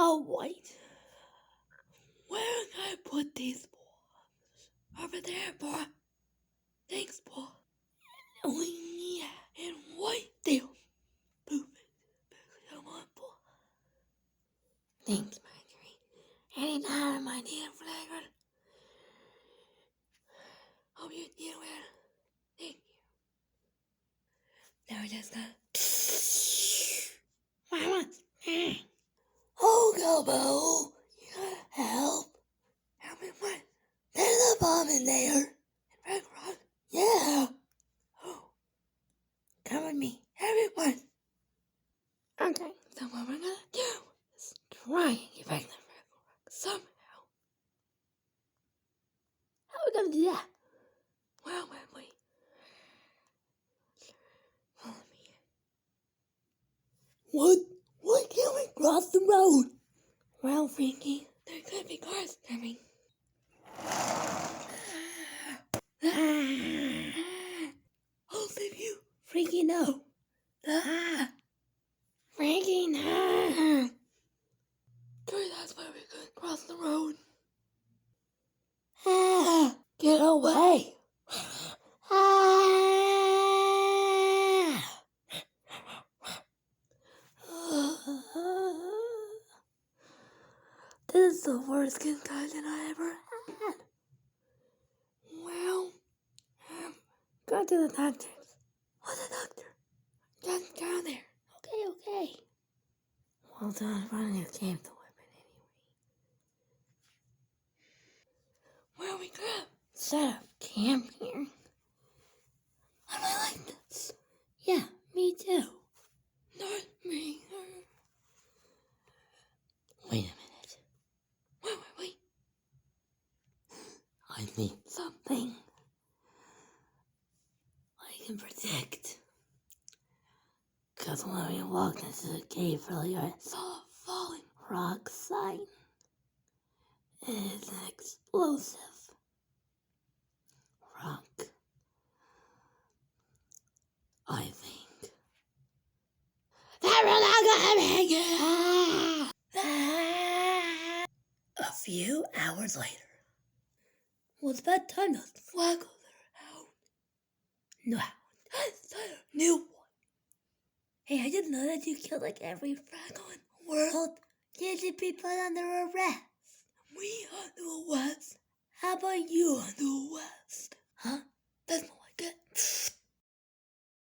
Oh, wait. Where can I put these balls? Over there, boy. Thanks, boy. Yeah, and wait there. Poop it. Come on, boy. Thanks, Mercury. Anytime I need a Fraggle. Hope you do well. Thank you. Now we just got. Oh, Gilbo, you gotta help. Help me what? There's a bomb in there. In Fraggle. Yeah. Oh. Come with me, everyone. Okay, so what we're gonna do is try and get back to Fraggle somehow. How are we gonna do that? Well, wait. Follow me. Why can't we cross the road? Well, Frankie, there could be cars coming. I'll save you. Frankie, no. Frankie, no. Good, that's why we couldn't cross the road. Get away. This is the worst concussion I ever had. Well, go to the doctor. What's a doctor? Just down there. Okay. Well done, finally came the weapon anyway. Well, we could have set up camp here. I like this. Yeah, me too. Not me. Wait a minute. Wait. I need something I can predict. Because when we walked into the cave earlier, I saw a falling rock sign. It is an explosive rock. I think that we're not gonna make it. A few hours later. Well, it's about time those Fraggles are out. No, it's a new one. Hey, I didn't know that you killed like every Fraggle in the world. You should be put under arrest. We under arrest? How about you under arrest? Huh? That's more like it.